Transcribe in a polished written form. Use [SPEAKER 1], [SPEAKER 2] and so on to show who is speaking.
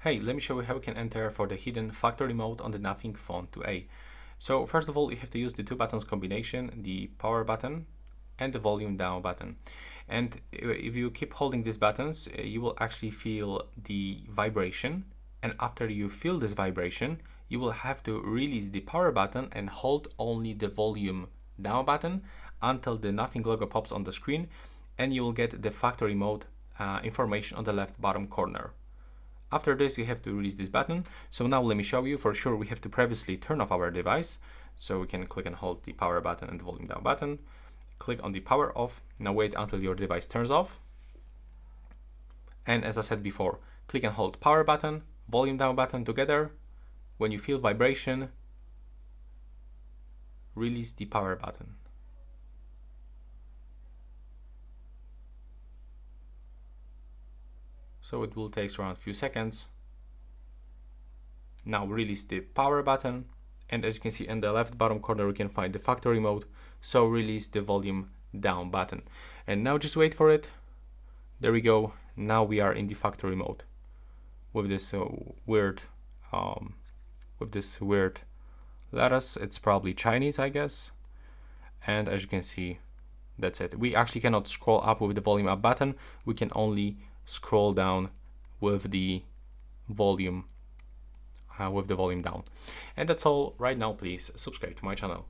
[SPEAKER 1] Hey, let me show you how we can enter for the hidden factory mode on the Nothing Phone 2a. So first of all, you have to use the two buttons combination, the power button and the volume down button. And if you keep holding these buttons, you will actually feel the vibration. And after you feel this vibration, you will have to release the power button and hold only the volume down button until the Nothing logo pops on the screen, and you will get the factory mode information on the left bottom corner. After this, you have to release this button. So now let me show you. For sure, we have to previously turn off our device. So we can click and hold the power button and the volume down button. Click on the power off. Now wait until your device turns off. And as I said before, click and hold power button, volume down button together. When you feel vibration, release the power button. So it will take around a few seconds. Now release the power button, and as you can see in the left bottom corner we can find the factory mode, so release the volume down button. And now just wait for it. There we go. Now we are in the factory mode with this weird letters. It's probably Chinese, I guess. And as you can see, that's it. We actually cannot scroll up with the volume up button. We can only scroll down with the volume down. And that's all right now. Please subscribe to my channel.